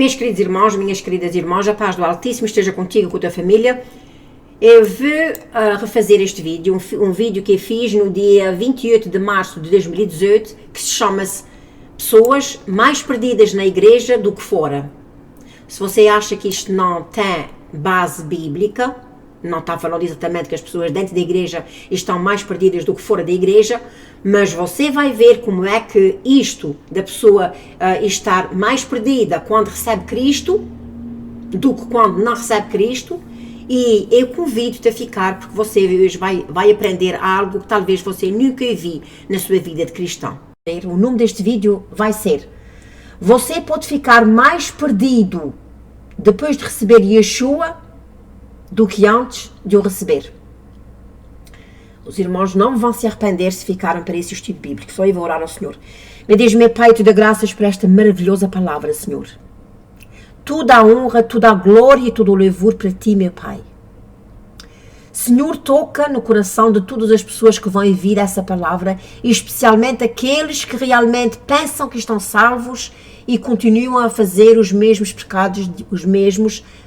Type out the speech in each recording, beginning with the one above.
Meus queridos irmãos, minhas queridas irmãs, a paz do Altíssimo esteja contigo e com a tua família. Eu vou refazer este vídeo, um vídeo que eu fiz no dia 28 de março de 2018, que se chama-se Pessoas mais perdidas na igreja do que fora. Se você acha que isto não tem base bíblica, não está falando exatamente que as pessoas dentro da igreja estão mais perdidas do que fora da igreja, mas você vai ver como é que isto da pessoa estar mais perdida quando recebe Cristo do que quando não recebe Cristo. E eu convido-te a ficar, porque você hoje vai aprender algo que talvez você nunca viu na sua vida de cristão. O nome deste vídeo vai ser: você pode ficar mais perdido depois de receber Yeshua do que antes de o receber. Os irmãos não vão se arrepender se ficaram para esse estudo bíblico. Só eu vou orar ao Senhor. Me diz, meu Pai, tu dá graças por esta maravilhosa palavra, Senhor. Toda a honra, toda a glória e todo o louvor para ti, meu Pai. Senhor, toca no coração de todas as pessoas que vão ouvir essa palavra, e especialmente aqueles que realmente pensam que estão salvos e continuam a fazer os mesmos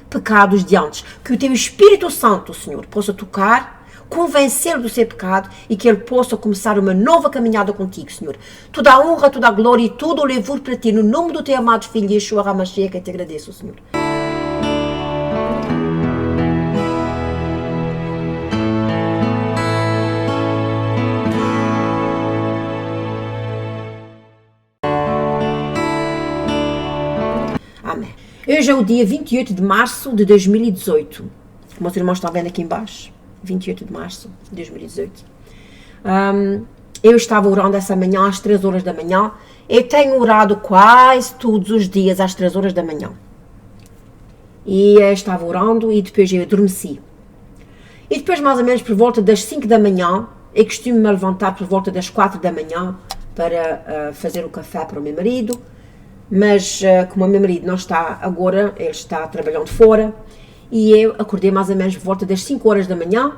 pecados de antes. Que o teu Espírito Santo, Senhor, possa tocar, convencê-lo do seu pecado e que ele possa começar uma nova caminhada contigo, Senhor. Toda a honra, toda a glória e todo o louvor para ti, no nome do teu amado Filho, Yeshua HaMashiach, que eu te agradeço, Senhor. Amém. Hoje é o dia 28 de março de 2018. Como os irmãos estão vendo aqui embaixo. 28 de março de 2018. Eu estava orando essa manhã às 3 horas da manhã. Eu tenho orado quase todos os dias às 3 horas da manhã. E eu estava orando e depois eu adormeci. E depois, mais ou menos por volta das 5 da manhã, eu costumo me levantar por volta das 4 da manhã para fazer o café para o meu marido. Mas como o meu marido não está agora, ele está trabalhando fora. E eu acordei mais ou menos por volta das 5 horas da manhã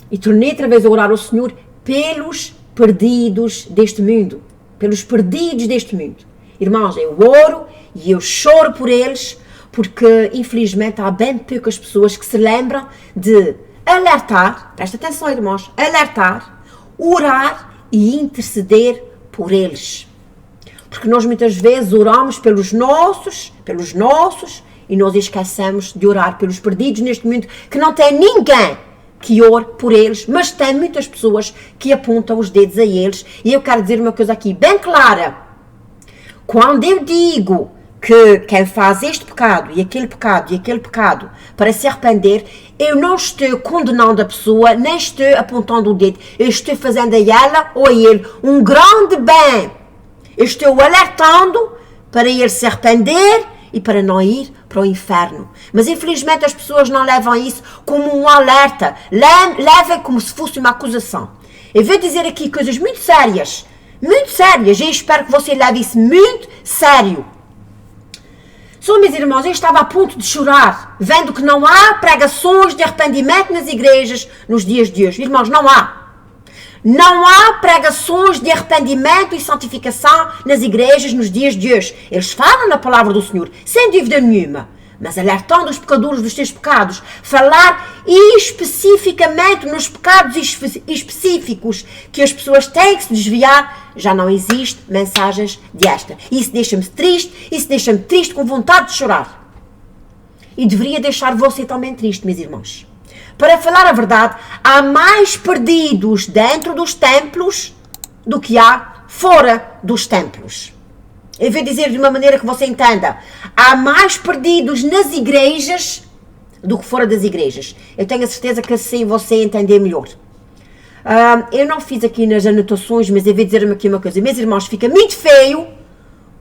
e tornei outra vez a orar ao Senhor pelos perdidos deste mundo. Pelos perdidos deste mundo. Irmãos, eu oro e eu choro por eles, porque infelizmente há bem poucas pessoas que se lembram de alertar, presta atenção irmãos, alertar, orar e interceder por eles. Porque nós muitas vezes oramos pelos nossos, e nós esquecemos de orar pelos perdidos neste mundo, que não tem ninguém que ore por eles, mas tem muitas pessoas que apontam os dedos a eles. E eu quero dizer uma coisa aqui bem clara. Quando eu digo que quem faz este pecado e aquele pecado para se arrepender, eu não estou condenando a pessoa, nem estou apontando o dedo. Eu estou fazendo a ela ou a ele um grande bem. Eu estou alertando para ele se arrepender e para não ir para o inferno. Mas infelizmente as pessoas não levam isso como um alerta, levam como se fosse uma acusação. Eu vou dizer aqui coisas muito sérias, e eu espero que você leve isso muito sério. Só, meus irmãos, eu estava a ponto de chorar, vendo que não há pregações de arrependimento nas igrejas nos dias de hoje. Irmãos, não há. Não há pregações de arrependimento e santificação nas igrejas nos dias de hoje. Eles falam na palavra do Senhor, sem dúvida nenhuma. Mas alertando os pecadores dos seus pecados, falar especificamente nos pecados específicos que as pessoas têm que se desviar, já não existe mensagens desta. Isso deixa-me triste, com vontade de chorar. E deveria deixar você também triste, meus irmãos. Para falar a verdade, há mais perdidos dentro dos templos do que há fora dos templos. Eu vou dizer de uma maneira que você entenda. Há mais perdidos nas igrejas do que fora das igrejas. Eu tenho a certeza que assim você entender melhor. Eu não fiz aqui nas anotações, mas eu vou dizer aqui uma coisa. Meus irmãos, fica muito feio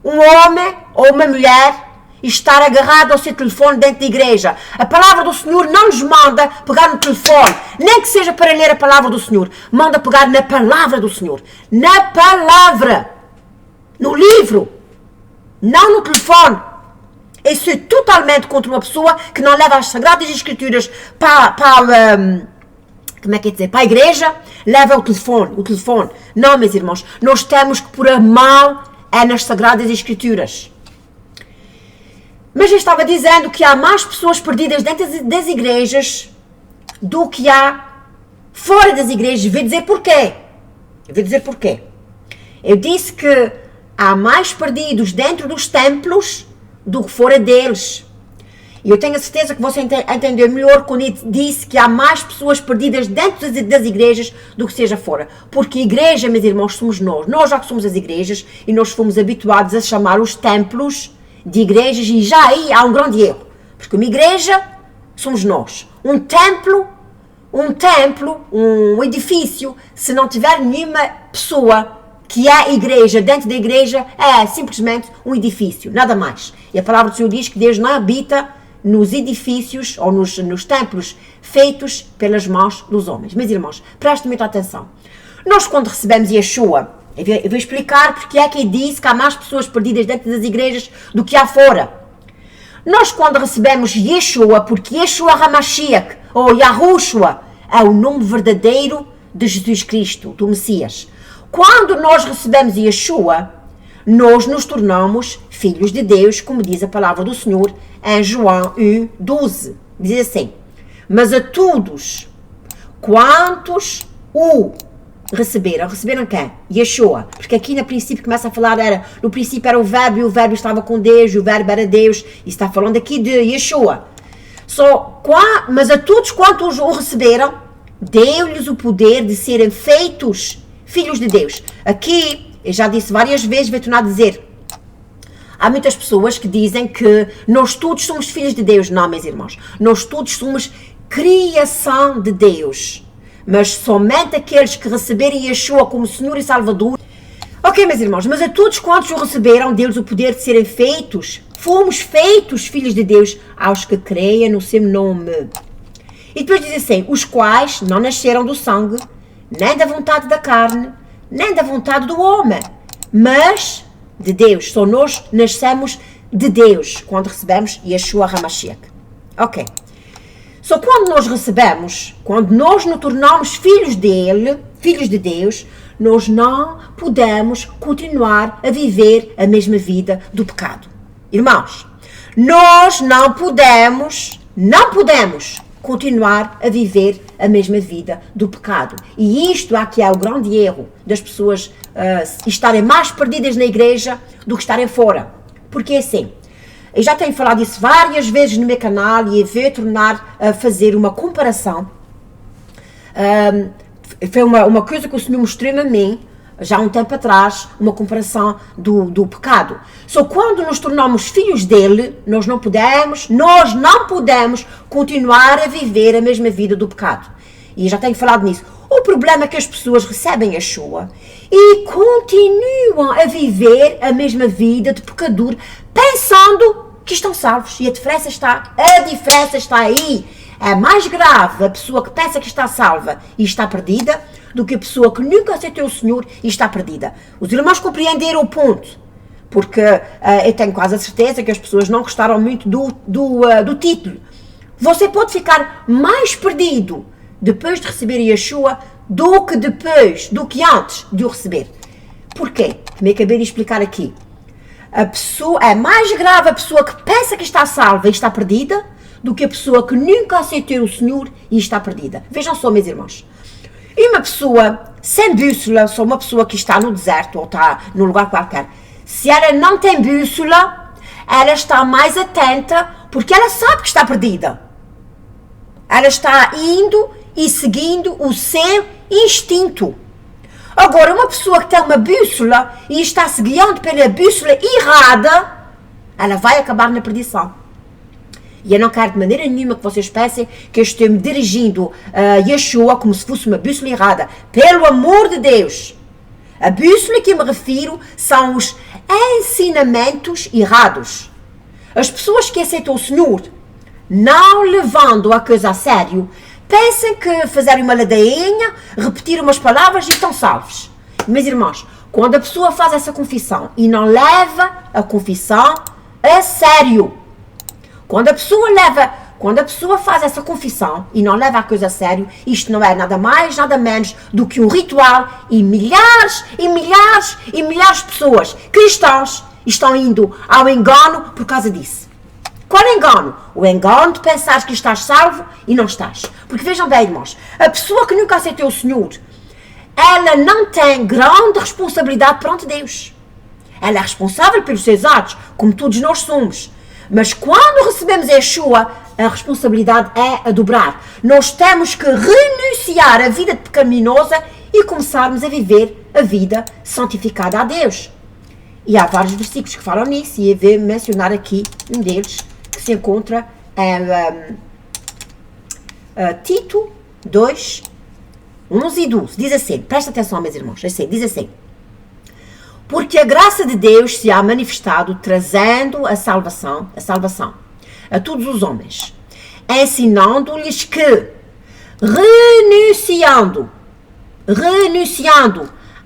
um homem ou uma mulher estar agarrado ao seu telefone dentro da igreja. A palavra do Senhor não nos manda pegar no telefone, nem que seja para ler a palavra do Senhor. Manda pegar na palavra do Senhor. Na palavra. No livro. Não no telefone. Eu sou totalmente contra uma pessoa que não leva as Sagradas Escrituras para a igreja, leva o telefone. Não, meus irmãos, nós temos que pôr a mão nas Sagradas Escrituras. Mas eu estava dizendo que há mais pessoas perdidas dentro das igrejas do que há fora das igrejas. Vou dizer porquê. Eu disse que há mais perdidos dentro dos templos do que fora deles. E eu tenho a certeza que você entendeu melhor quando eu disse que há mais pessoas perdidas dentro das igrejas do que seja fora. Porque igreja, meus irmãos, somos nós. Nós já que somos as igrejas e nós fomos habituados a chamar os templos de igrejas e já aí há um grande erro. Porque uma igreja somos nós. Um templo, um edifício, se não tiver nenhuma pessoa que é igreja, dentro da igreja, é simplesmente um edifício, nada mais. E a palavra do Senhor diz que Deus não habita nos edifícios ou nos templos feitos pelas mãos dos homens. Meus irmãos, prestem muita atenção. Nós, quando recebemos Yeshua, eu vou explicar porque é que ele disse que há mais pessoas perdidas dentro das igrejas do que há fora. Nós, quando recebemos Yeshua, porque Yeshua HaMashiach, ou Yahushua, é o nome verdadeiro de Jesus Cristo, do Messias. Quando nós recebemos Yeshua, nós nos tornamos filhos de Deus, como diz a palavra do Senhor em João 1:12. Diz assim: mas a todos quantos o receberam quem? Yeshua. Porque aqui no princípio começa a falar, no princípio era o verbo, e o verbo estava com Deus, e o verbo era Deus, e está falando aqui de Yeshua. Mas a todos quantos o receberam, deu-lhes o poder de serem feitos filhos de Deus. Aqui, eu já disse várias vezes, vou tornar a dizer, há muitas pessoas que dizem que nós todos somos filhos de Deus. Não, meus irmãos, nós todos somos criação de Deus, mas somente aqueles que receberem Yeshua como Senhor e Salvador. Ok, meus irmãos, mas a todos quantos o receberam, deu-lhes o poder de serem fomos feitos filhos de Deus aos que creem no seu nome. E depois diz assim, os quais não nasceram do sangue, nem da vontade da carne, nem da vontade do homem, mas de Deus. Só nós nascemos de Deus quando recebemos Yeshua HaMashiach. Ok. Só quando nós recebemos, quando nós nos tornamos filhos dele, filhos de Deus, nós não podemos continuar a viver a mesma vida do pecado. Irmãos, nós não podemos continuar a viver a mesma vida do pecado. E isto aqui é o grande erro das pessoas estarem mais perdidas na igreja do que estarem fora. Porque assim, eu já tenho falado isso várias vezes no meu canal e eu vou tornar a fazer uma comparação. Foi uma coisa que o Senhor mostrou a mim, já há um tempo atrás, uma comparação do pecado. Só quando nos tornamos filhos dele, nós não podemos continuar a viver a mesma vida do pecado. E já tenho falado nisso. O problema é que as pessoas recebem Yeshua e continuam a viver a mesma vida de pecador, pensando que estão salvos. E a diferença está aí. É mais grave a pessoa que pensa que está salva e está perdida do que a pessoa que nunca aceitou o Senhor e está perdida. Os irmãos compreenderam o ponto, porque eu tenho quase a certeza que as pessoas não gostaram muito do título. Você pode ficar mais perdido depois de receber Yeshua do que antes de o receber. Porquê? Me acabei de explicar aqui. É mais grave a pessoa que pensa que está salva e está perdida do que a pessoa que nunca aceitou o Senhor e está perdida. Vejam só, meus irmãos. E uma pessoa sem bússola, só uma pessoa que está no deserto ou está num lugar qualquer, se ela não tem bússola, ela está mais atenta porque ela sabe que está perdida. Ela está indo e seguindo o seu instinto. Agora, uma pessoa que tem uma bússola e está se guiando pela bússola errada, ela vai acabar na perdição. E eu não quero de maneira nenhuma que vocês pensem que eu estou me dirigindo a Yeshua como se fosse uma bússola errada. Pelo amor de Deus! A bússola que eu me refiro são os ensinamentos errados. As pessoas que aceitam o Senhor, não levando a coisa a sério, pensam que fazerem uma ladainha, repetir umas palavras e estão salvos. Meus irmãos, quando a pessoa faz essa confissão e não leva a confissão a sério, quando a pessoa faz essa confissão e não leva a coisa a sério, isto não é nada mais, nada menos do que um ritual e milhares de pessoas cristãs estão indo ao engano por causa disso. Qual engano? O engano de pensar que estás salvo e não estás. Porque vejam bem, irmãos, a pessoa que nunca aceitou o Senhor, ela não tem grande responsabilidade perante Deus. Ela é responsável pelos seus atos, como todos nós somos. Mas quando recebemos Yeshua, a responsabilidade é a dobrar. Nós temos que renunciar à vida pecaminosa e começarmos a viver a vida santificada a Deus. E há vários versículos que falam nisso, e eu vou mencionar aqui um deles, que se encontra em Tito 2, 11 e 12. Diz assim, presta atenção, meus irmãos, diz assim: porque a graça de Deus se há manifestado, trazendo a salvação a todos os homens, ensinando-lhes que, renunciando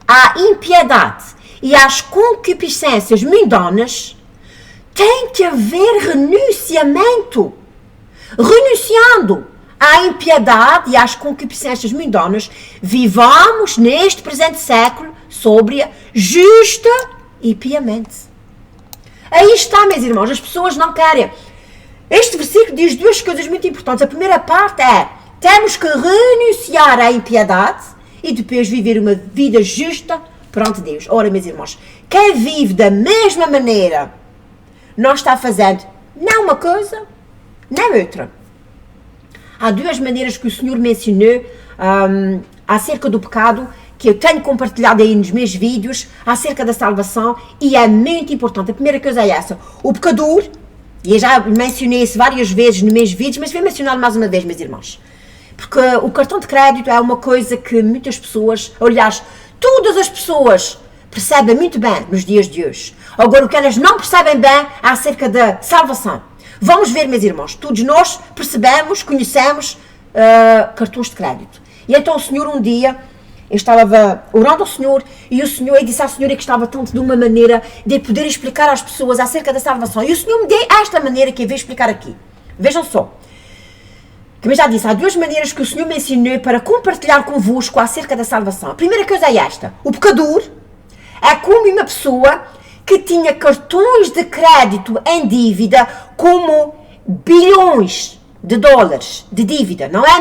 à impiedade e às concupiscências mundanas, tem que haver renunciamento. Renunciando à impiedade e às concupiscências mundanas, vivamos neste presente século sóbria, justa e piamente. Aí está, meus irmãos, as pessoas não querem. Este versículo diz duas coisas muito importantes. A primeira parte é, temos que renunciar à impiedade e depois viver uma vida justa perante Deus. Ora, meus irmãos, quem vive da mesma maneira não está fazendo nem uma coisa, nem outra. Há duas maneiras que o Senhor mencionou acerca do pecado, que eu tenho compartilhado aí nos meus vídeos, acerca da salvação, e é muito importante. A primeira coisa é essa: o pecador, e eu já mencionei isso várias vezes nos meus vídeos, mas vou mencionar mais uma vez, meus irmãos, porque o cartão de crédito é uma coisa que muitas pessoas, aliás, todas as pessoas percebem muito bem nos dias de hoje. Agora, o que elas não percebem bem é acerca da salvação. Vamos ver, meus irmãos, todos nós percebemos, conhecemos cartões de crédito. E então o Senhor um dia, eu estava orando ao Senhor, e o Senhor, eu disse à Senhora que estava tanto de uma maneira de poder explicar às pessoas acerca da salvação. E o Senhor me deu esta maneira que eu vou explicar aqui. Vejam só. Como eu já disse, há duas maneiras que o Senhor me ensinou para compartilhar convosco acerca da salvação. A primeira coisa é esta: o pecador é como uma pessoa que tinha cartões de crédito em dívida, como bilhões de dólares de dívida. Não é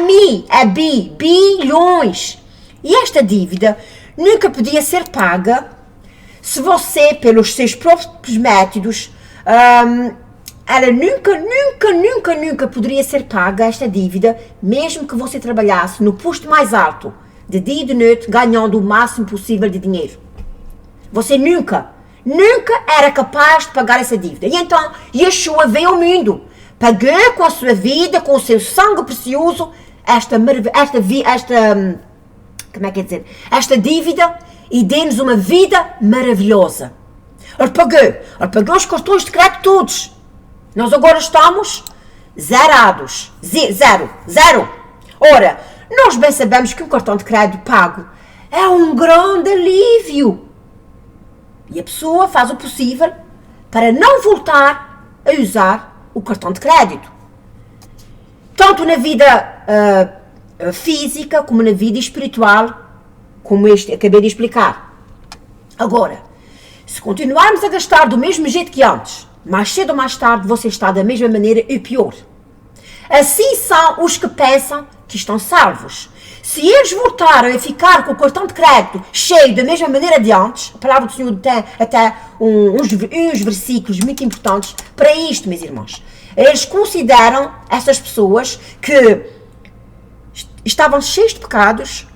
é bilhões. E esta dívida nunca podia ser paga se você, pelos seus próprios métodos, ela nunca poderia ser paga, esta dívida, mesmo que você trabalhasse no posto mais alto, de dia e de noite, ganhando o máximo possível de dinheiro. Você nunca era capaz de pagar essa dívida. E então, Yeshua veio ao mundo, pagou com a sua vida, com o seu sangue precioso, esta dívida, e deu-nos uma vida maravilhosa. Ele pagou os cartões de crédito todos. Nós agora estamos zerados. Zero. Ora, nós bem sabemos que um cartão de crédito pago é um grande alívio. E a pessoa faz o possível para não voltar a usar o cartão de crédito. Tanto na vida física como na vida espiritual, como este acabei de explicar. Agora, se continuarmos a gastar do mesmo jeito que antes, mais cedo ou mais tarde você está da mesma maneira e pior. Assim são os que pensam que estão salvos. Se eles voltaram a ficar com o cartão de crédito cheio da mesma maneira de antes, a palavra do Senhor tem até uns versículos muito importantes para isto, meus irmãos. Eles consideram essas pessoas que estavam cheios de pecados,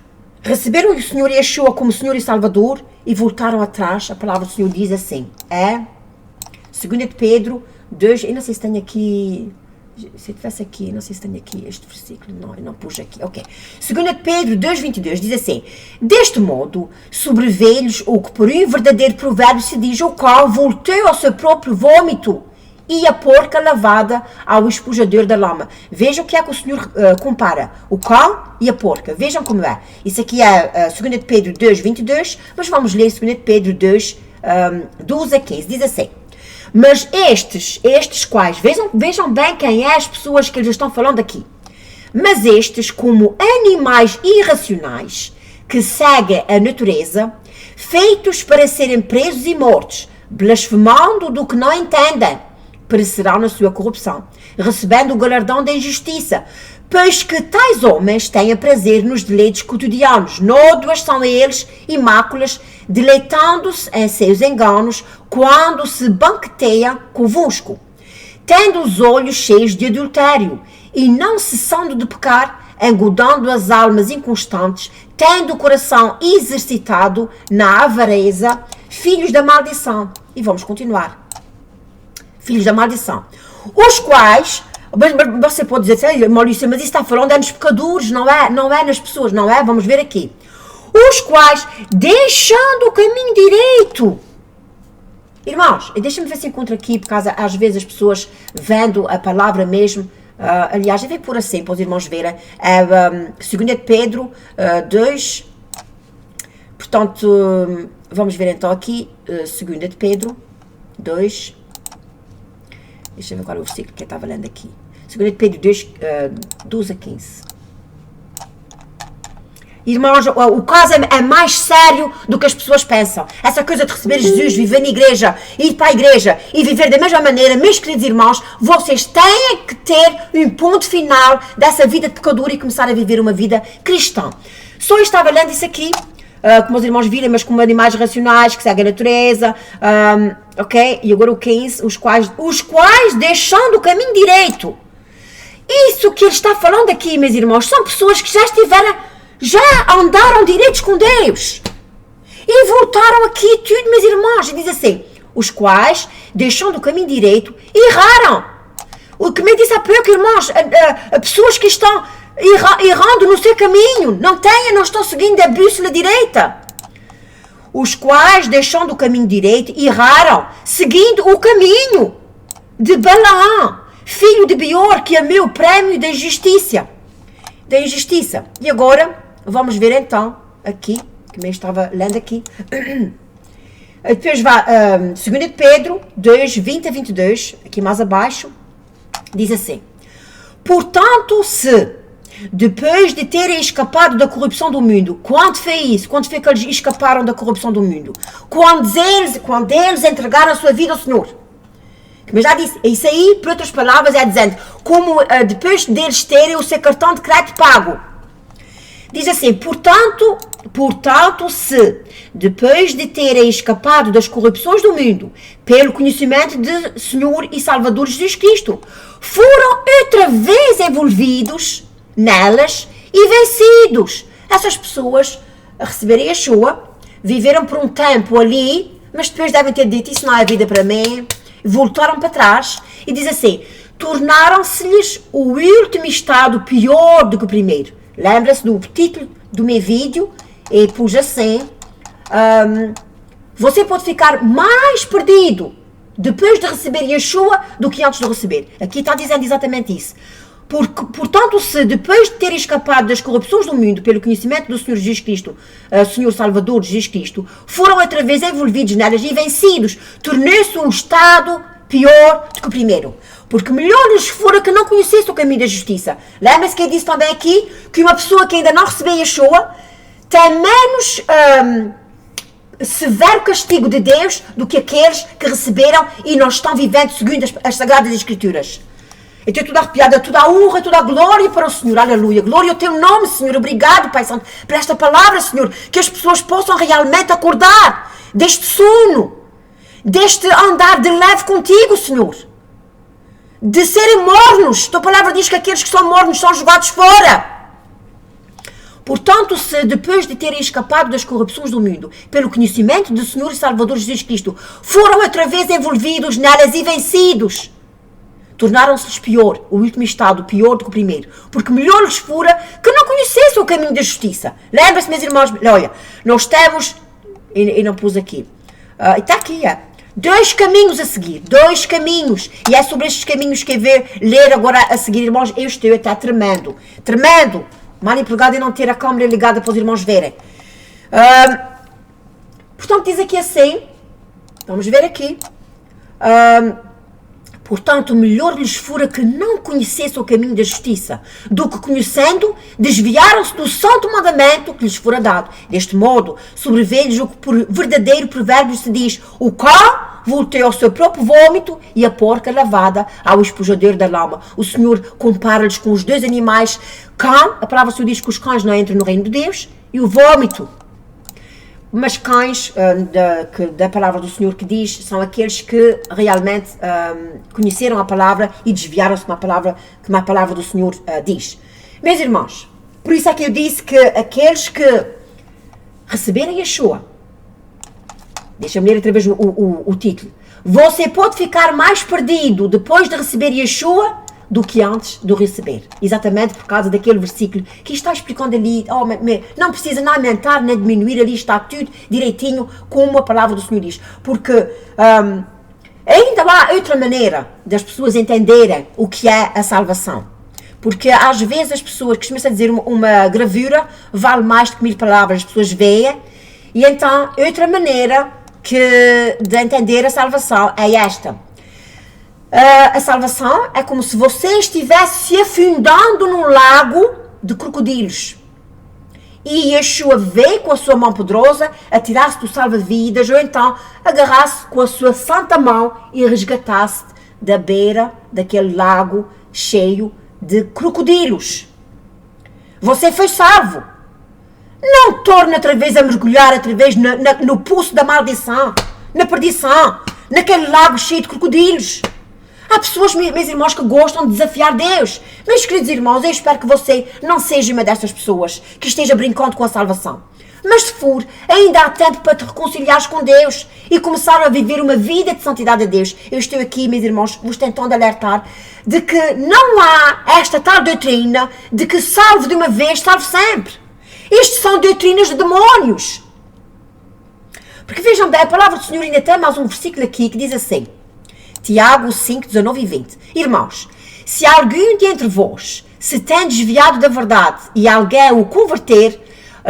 receberam o Senhor Yeshua como Senhor e Salvador e voltaram atrás. A palavra do Senhor diz assim, 2 de Pedro 2, eu não sei se tenho aqui, se eu tivesse aqui, não sei se tenho aqui este versículo, não, eu não pus aqui, ok. 2 de Pedro 2:22 diz assim: deste modo, sobreveio-lhes o que por um verdadeiro provérbio se diz: o cão voltou ao seu próprio vômito e a porca lavada ao espojador da lama. Vejam o que é que o Senhor compara o cão e a porca. Vejam como é. Isso aqui é 2 de Pedro 2:22, mas vamos ler 2 de Pedro 2, 12 a 15. Diz assim: mas estes quais, vejam bem quem é as pessoas que eles estão falando aqui. Mas estes, como animais irracionais, que seguem a natureza, feitos para serem presos e mortos, blasfemando do que não entendem, perecerão na sua corrupção, recebendo o galardão da injustiça, pois que tais homens têm prazer nos deleites cotidianos, nódoas são eles e máculas, deleitando-se em seus enganos, quando se banqueteia convosco, tendo os olhos cheios de adultério, e não cessando de pecar, engodando as almas inconstantes, tendo o coração exercitado na avareza, filhos da maldição. E vamos continuar. Filhos da maldição. Os quais, você pode dizer, Maurício, mas isso está falando é nos pecadores, não é nas pessoas, não é? Vamos ver aqui. Os quais, deixando o caminho direito. Irmãos, deixa-me ver se encontro aqui, porque às vezes as pessoas vendo a palavra mesmo, aliás, eu vou pôr assim, para os irmãos verem, 2 de Pedro 2, portanto, vamos ver então aqui, 2 de Pedro 2, deixa eu ver qual é o versículo que eu estava lendo aqui, 2 de Pedro 2, 12 a 15. Irmãos, o caso é mais sério do que as pessoas pensam. Essa coisa de receber Jesus, viver na igreja, ir para a igreja e viver da mesma maneira, meus queridos irmãos, vocês têm que ter um ponto final dessa vida de pecador e começar a viver uma vida cristã. Só eu estava lendo isso aqui, como os irmãos viram, mas como animais racionais que seguem a natureza, ok? E agora o 15, os quais deixando o caminho direito. Isso que ele está falando aqui, meus irmãos, são pessoas que já andaram direitos com Deus e voltaram aqui tudo, meus irmãos, e diz assim, os quais, deixando o caminho direito, erraram. O que me disse há pouco, irmãos, pessoas que estão errando no seu caminho, não estão seguindo a bússola direita. Os quais, deixando o caminho direito, erraram, seguindo o caminho de Balaão, filho de Beor, que amou o prémio da injustiça. E agora, vamos ver então, aqui, que eu estava lendo aqui. Depois vai 2 de Pedro 2, 20 a 22, aqui mais abaixo, diz assim, portanto, se, depois de terem escapado da corrupção do mundo, quando foi isso? Quando foi que eles escaparam da corrupção do mundo? Quando eles entregaram a sua vida ao Senhor. Mas já disse, isso aí, por outras palavras, é dizendo, como depois deles terem o seu cartão de crédito pago. Diz assim, portanto, se, depois de terem escapado das corrupções do mundo, pelo conhecimento de Senhor e Salvador Jesus Cristo, foram outra vez envolvidos nelas e vencidos. Essas pessoas receberam Yeshua, viveram por um tempo ali, mas depois devem ter dito, isso não é vida para mim, voltaram para trás e diz assim, tornaram-se-lhes o último estado pior do que o primeiro. Lembra-se do título do meu vídeo e pus assim, você pode ficar mais perdido depois de receber Yeshua do que antes de receber. Aqui está dizendo exatamente isso. Portanto, se depois de terem escapado das corrupções do mundo pelo conhecimento do Senhor Jesus Cristo, Senhor Salvador Jesus Cristo, foram outra vez envolvidos nelas e vencidos, tornou-se um estado pior do que o primeiro. Porque melhor lhes fora que não conhecesse o caminho da justiça. Lembra-se que eu disse também aqui que uma pessoa que ainda não recebeu Yeshua tem menos severo castigo de Deus do que aqueles que receberam e não estão vivendo segundo as Sagradas Escrituras. Então tudo arrepiado, toda a honra, toda a glória para o Senhor, aleluia, glória ao teu nome, Senhor, obrigado, Pai Santo, por esta palavra, Senhor, que as pessoas possam realmente acordar deste sono, deste andar de leve contigo, Senhor, de serem mornos. Tua palavra diz que aqueles que são mornos são jogados fora. Portanto, se depois de terem escapado das corrupções do mundo, pelo conhecimento do Senhor e Salvador Jesus Cristo, foram outra vez envolvidos nelas e vencidos, tornaram-se-lhes pior, o último estado pior do que o primeiro, porque melhor lhes fora que não conhecessem o caminho da justiça. Lembra-se, meus irmãos, olha, nós temos, e não pus aqui, está aqui, dois caminhos a seguir, dois caminhos, e é sobre estes caminhos que eu vou ler agora a seguir, irmãos. Eu estou até tremendo, mal empregado em não ter a câmera ligada para os irmãos verem. Portanto, diz aqui assim, vamos ver aqui, portanto, melhor lhes fora que não conhecessem o caminho da justiça, do que conhecendo, desviaram-se do santo mandamento que lhes fora dado. Deste modo, sobreveio-lhes o que por verdadeiro provérbio se diz, o cão voltou ao seu próprio vômito e a porca lavada ao espojadeiro da lama. O Senhor compara-lhes com os dois animais. Cão, a palavra do Senhor diz que os cães não entram no reino de Deus, e o vômito. Mas cães, da palavra do Senhor que diz, são aqueles que realmente conheceram a palavra e desviaram-se como a palavra do Senhor diz. Meus irmãos, por isso é que eu disse que aqueles que receberem Yeshua, deixa-me ler outra vez o título. Você pode ficar mais perdido depois de receber Yeshua do que antes de receber. Exatamente por causa daquele versículo que está explicando ali. Não precisa nem aumentar nem diminuir, ali está tudo direitinho como a palavra do Senhor diz. Porque ainda há outra maneira das pessoas entenderem o que é a salvação. Porque às vezes as pessoas, costumam-se a dizer uma gravura vale mais do que 1000 palavras, as pessoas veem. E então, outra maneira de entender a salvação é esta. A salvação é como se você estivesse se afundando num lago de crocodilos. E Yeshua veio com a sua mão poderosa a tirar-se do salva-vidas, ou então agarrar-se com a sua santa mão e resgatar-se da beira daquele lago cheio de crocodilos. Você foi salvo. Não torne outra vez a mergulhar outra vez no poço da maldição, na perdição, naquele lago cheio de crocodilos. Há pessoas, meus irmãos, que gostam de desafiar Deus. Meus queridos irmãos, eu espero que você não seja uma destas pessoas que esteja brincando com a salvação. Mas se for, ainda há tempo para te reconciliares com Deus e começar a viver uma vida de santidade a Deus. Eu estou aqui, meus irmãos, vos tentando alertar de que não há esta tal doutrina de que salvo de uma vez, salvo sempre. Isto são doutrinas de demónios. Porque vejam bem, a palavra do Senhor ainda tem mais um versículo aqui que diz assim, Tiago 5, 19 e 20. Irmãos, se alguém de entre vós se tem desviado da verdade e alguém o converter,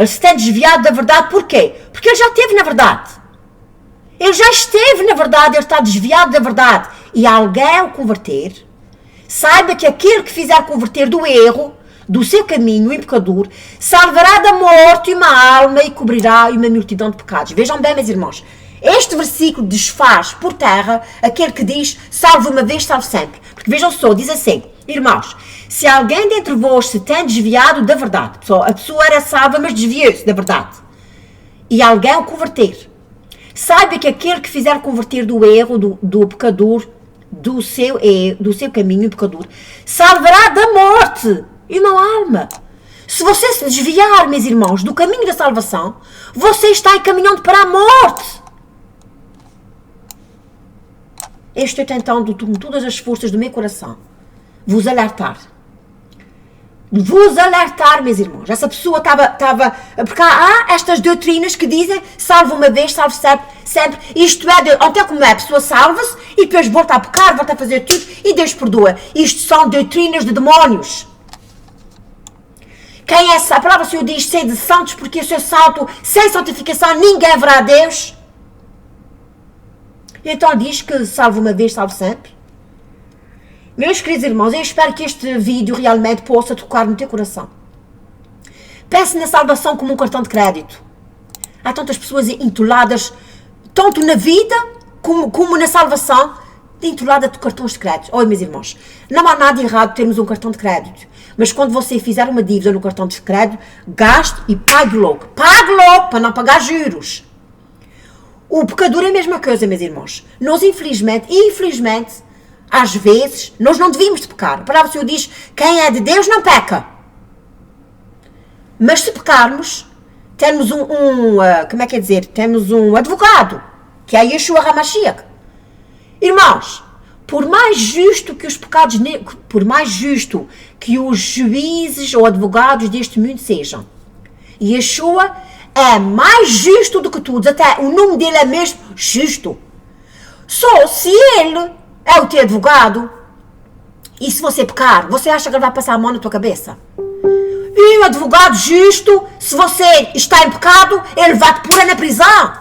se tem desviado da verdade, porquê? Porque ele já esteve na verdade. Ele já esteve na verdade, ele está desviado da verdade. E alguém o converter, saiba que aquele que fizer converter do erro, do seu caminho, o pecador, salvará da morte uma alma e cobrirá uma multidão de pecados. Vejam bem, meus irmãos, este versículo desfaz por terra aquele que diz, salve uma vez, salve sempre. Porque vejam só, diz assim, irmãos, se alguém dentre vós se tem desviado da verdade, a pessoa era salva, mas desviou-se da verdade, e alguém o converter, saiba que aquele que fizer converter do erro, do pecador, do seu caminho, o pecador, salvará da morte e uma alma. Se você se desviar, meus irmãos, do caminho da salvação, você está encaminhando para a morte. Eu estou tentando, com todas as forças do meu coração, vos alertar. Vos alertar, meus irmãos. Essa pessoa estava... Porque há estas doutrinas que dizem salve uma vez, salve sempre. Isto é, até como é, a pessoa salva-se e depois volta a pecar, volta a fazer tudo e Deus perdoa. Isto são doutrinas de demónios. Quem é a palavra do Senhor diz ser de santos, porque o seu santo, sem santificação, ninguém verá a Deus. Então diz que salve uma vez, salve sempre. Meus queridos irmãos, eu espero que este vídeo realmente possa tocar no teu coração. Pense na salvação como um cartão de crédito. Há tantas pessoas entoladas, tanto na vida como na salvação, entolada de cartões de crédito. Olha, meus irmãos, não há nada errado termos um cartão de crédito. Mas quando você fizer uma dívida no cartão de crédito, gaste e pague logo. Pague logo para não pagar juros. O pecador é a mesma coisa, meus irmãos. Nós, infelizmente, às vezes, nós não devíamos de pecar. A palavra do Senhor diz, quem é de Deus não peca. Mas se pecarmos, temos temos um advogado, que é Yeshua HaMashiach. Irmãos, por mais justo que os juízes ou advogados deste mundo sejam, Yeshua é mais justo do que todos, até o nome dele é mesmo justo. Só se ele é o teu advogado, e se você pecar, você acha que ele vai passar a mão na tua cabeça? E o advogado justo, se você está em pecado, ele vai te pôr na prisão.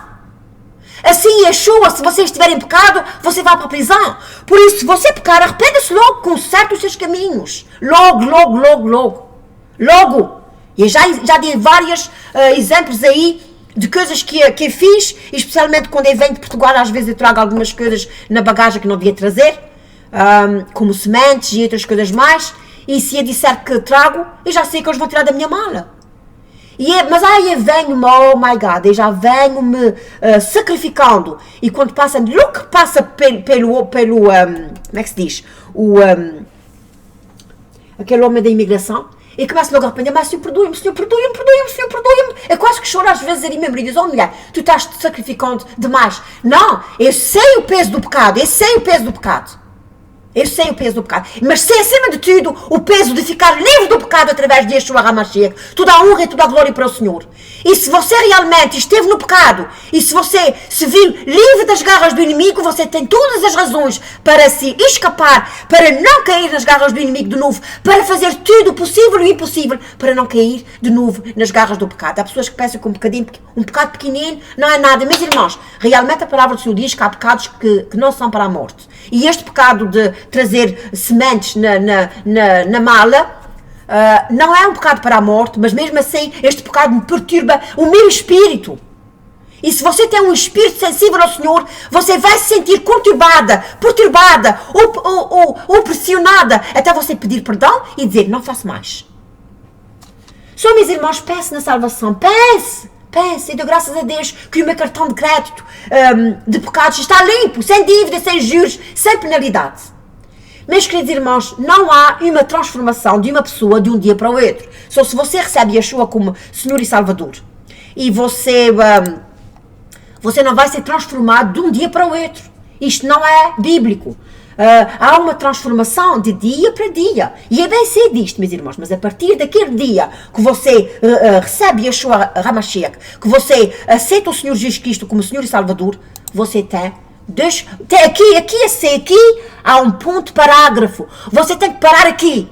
Assim, Yeshua, se você estiver em pecado, você vai para a prisão. Por isso, se você pecar, arrependa-se logo, conserte os seus caminhos. Logo. E já dei vários exemplos aí de coisas que eu fiz, especialmente quando eu venho de Portugal, às vezes eu trago algumas coisas na bagagem que não devia trazer, como sementes e outras coisas mais, e se eu disser que trago, eu já sei que eles vão tirar da minha mala. Mas aí eu venho, oh my God, eu já venho me sacrificando, e quando passa pelo como é que se diz, aquele homem da imigração, e começo logo a arrepender, mas Senhor, perdoe-me, Senhor, perdoe-me, Senhor, perdoe-me. É quase que choro às vezes ali mesmo e diz, oh mulher, tu estás te sacrificando demais. Não, eu sei o peso do pecado, eu sei o peso do pecado. Eu sei o peso do pecado, mas sei acima de tudo o peso de ficar livre do pecado através de Yeshua HaMashiach. Toda a honra e toda a glória para o Senhor. E se você realmente esteve no pecado, e se você se viu livre das garras do inimigo, você tem todas as razões para se escapar, para não cair nas garras do inimigo de novo, para fazer tudo o possível e o impossível para não cair de novo nas garras do pecado. Há pessoas que pensam que um pecado pequenino não é nada. Meus irmãos, realmente a palavra do Senhor diz que há pecados que não são para a morte. E este pecado de trazer sementes na mala não é um pecado para a morte, mas mesmo assim este pecado me perturba o meu espírito. E se você tem um espírito sensível ao Senhor, você vai se sentir perturbada ou pressionada até você pedir perdão e dizer, não faço mais. Só, meus irmãos, pense na salvação, pense, e dou graças a Deus que o meu cartão de crédito de pecados está limpo, sem dívida, sem juros, sem penalidade. Meus queridos irmãos, não há uma transformação de uma pessoa de um dia para o outro. Só se você recebe Yeshua como Senhor e Salvador. E você não vai ser transformado de um dia para o outro. Isto não é bíblico. Há uma transformação de dia para dia. E é bem sei disto, meus irmãos, mas a partir daquele dia que você recebe Yeshua HaMashiach, que você aceita o Senhor Jesus Cristo como Senhor e Salvador, você tem aqui há um ponto parágrafo. Você tem que parar aqui.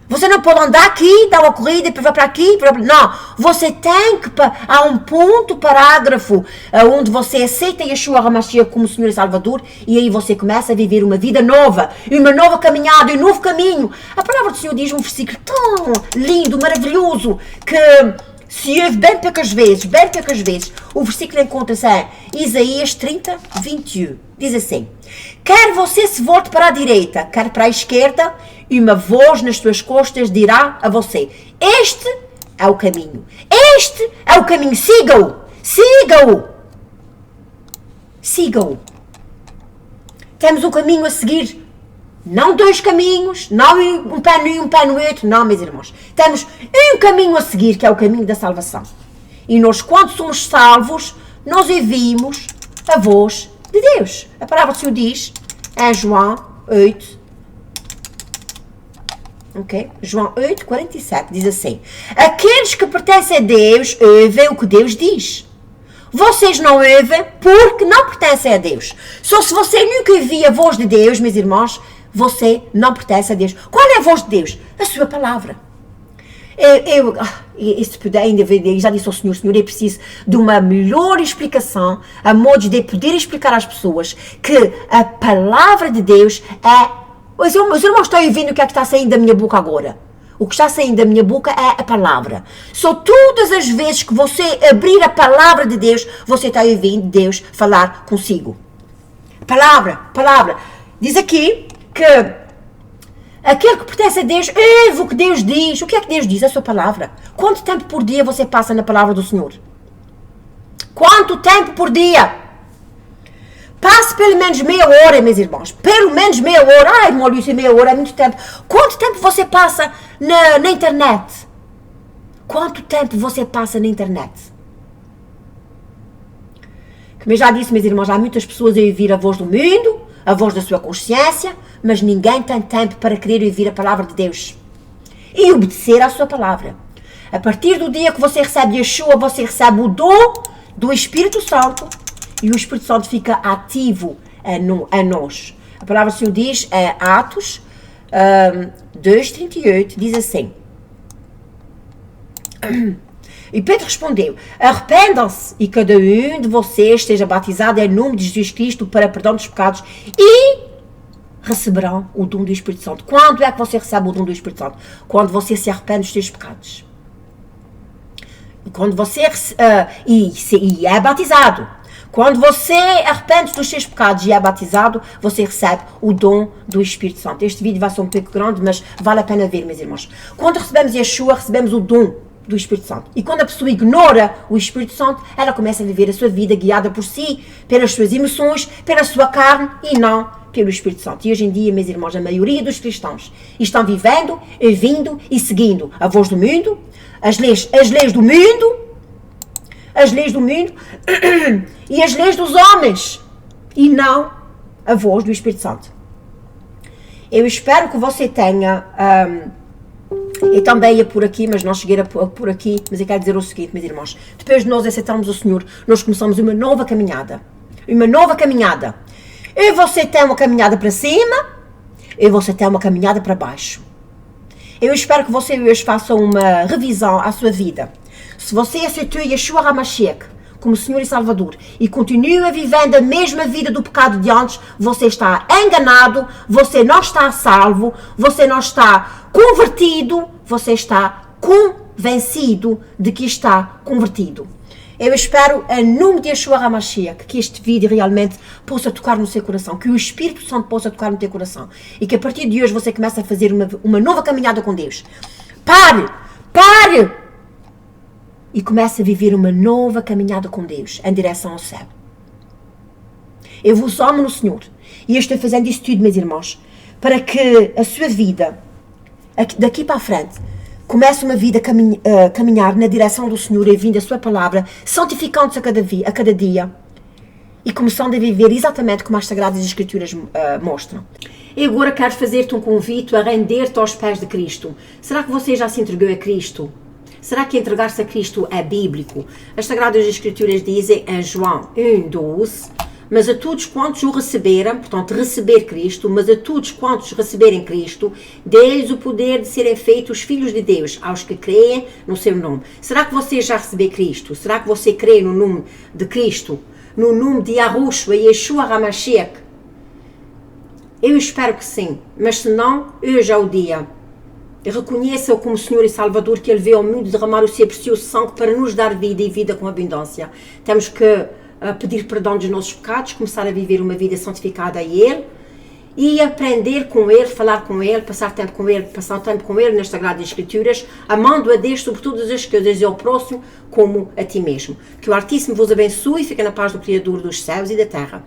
Você não pode andar aqui, dar uma corrida e depois vai para aqui. Não, você tem que... Há um ponto parágrafo onde você aceita Yeshua HaMashiach como Senhor e Salvador e aí você começa a viver uma vida nova, uma nova caminhada, um novo caminho. A palavra do Senhor diz um versículo tão lindo, maravilhoso, que se ouve bem poucas vezes. O versículo encontra-se em Isaías 30, 21. Diz assim: quer você se volte para a direita, quer para a esquerda, uma voz nas suas costas dirá a você: este é o caminho. Este é o caminho. Siga-o. Siga-o. Temos um caminho a seguir. Não dois caminhos, não um pé no um pé no outro, não, meus irmãos. Temos um caminho a seguir, que é o caminho da salvação. E nós, quando somos salvos, nós ouvimos a voz de Deus. A palavra do Senhor diz, em João 8, João 8, 47, diz assim: aqueles que pertencem a Deus ouvem o que Deus diz. Vocês não ouvem porque não pertencem a Deus. Só se você nunca ouvir a voz de Deus, meus irmãos, você não pertence a Deus. Qual é a voz de Deus? A sua palavra. Se puder ainda ver, já disse ao Senhor, eu preciso de uma melhor explicação, a modo de poder explicar às pessoas que a palavra de Deus é... Os irmãos estão ouvindo o que é que está saindo da minha boca agora. O que está saindo da minha boca é a palavra. Só todas as vezes que você abrir a palavra de Deus, você está ouvindo Deus falar consigo. Palavra. Diz aqui que aquele que pertence a Deus, ouve o que Deus diz. O que é que Deus diz? A sua palavra. Quanto tempo por dia você passa na palavra do Senhor? Quanto tempo por dia? Passe pelo menos meia hora, meus irmãos. Pelo menos meia hora. Ai, irmão Lúcia, meia hora é muito tempo. Quanto tempo você passa na internet? Quanto tempo você passa na internet? Como eu já disse, meus irmãos, há muitas pessoas a ouvir a voz do mundo, a voz da sua consciência, mas ninguém tem tempo para querer ouvir a palavra de Deus e obedecer à sua palavra. A partir do dia que você recebe Yeshua, você recebe o dom do Espírito Santo e o Espírito Santo fica ativo a nós. A palavra do Senhor diz, Atos 2:38, diz assim: e Pedro respondeu: arrependam-se e cada um de vocês esteja batizado em nome de Jesus Cristo para perdão dos pecados e receberão o dom do Espírito Santo. Quando é que você recebe o dom do Espírito Santo? Quando você se arrepende dos seus pecados. quando você e é batizado, quando você arrepende dos seus pecados e é batizado, você recebe o dom do Espírito Santo. Este vídeo vai ser um pouco grande, mas vale a pena ver, meus irmãos. Quando recebemos Yeshua, recebemos o dom do Espírito Santo. E quando a pessoa ignora o Espírito Santo, ela começa a viver a sua vida guiada por si, pelas suas emoções, pela sua carne e não pelo Espírito Santo. E hoje em dia, meus irmãos, a maioria dos cristãos estão vivendo, ouvindo e seguindo a voz do mundo, as leis do mundo, e as leis dos homens, e não a voz do Espírito Santo. Eu espero que você tenha... eu também ia por aqui, mas não cheguei por aqui, mas eu quero dizer o seguinte, meus irmãos. Depois de nós aceitarmos o Senhor, nós começamos uma nova caminhada. Uma nova caminhada. E você tem uma caminhada para cima, e você tem uma caminhada para baixo. Eu espero que você hoje faça uma revisão à sua vida. Se você aceitou Yeshua HaMashiach como Senhor e Salvador e continua vivendo a mesma vida do pecado de antes, você está enganado, você não está salvo, você não está convertido, você está convencido de que está convertido. Eu espero, em nome de Yeshua HaMashiach, que este vídeo realmente possa tocar no seu coração, que o Espírito Santo possa tocar no teu coração e que a partir de hoje você comece a fazer uma nova caminhada com Deus. Pare! E comece a viver uma nova caminhada com Deus, em direção ao céu. Eu vos amo no Senhor. E eu estou fazendo isso tudo, meus irmãos, para que a sua vida, daqui para a frente, comece uma vida a caminhar na direção do Senhor, ouvindo a sua palavra, santificando-se a cada dia e começando a viver exatamente como as Sagradas Escrituras mostram. Eu agora quero fazer-te um convite a render-te aos pés de Cristo. Será que você já se entregou a Cristo? Será que entregar-se a Cristo é bíblico? As Sagradas Escrituras dizem em João 1:12, mas a todos quantos o receberam, portanto receber Cristo, mas a todos quantos receberem Cristo, dê-lhes o poder de serem feitos filhos de Deus, aos que creem no seu nome. Será que você já recebeu Cristo? Será que você crê no nome de Cristo? No nome de Yahushua, Yeshua HaMashiach? Eu espero que sim, mas se não, hoje é o dia. Reconheça-o como Senhor e Salvador, que Ele veio ao mundo derramar o seu precioso sangue para nos dar vida e vida com abundância. Temos que pedir perdão dos nossos pecados, começar a viver uma vida santificada a Ele e aprender com Ele, falar com Ele, passar tempo com Ele nas Sagradas Escrituras, amando a Deus sobre todas as coisas e ao próximo como a ti mesmo. Que o Altíssimo vos abençoe e fique na paz do Criador dos céus e da terra.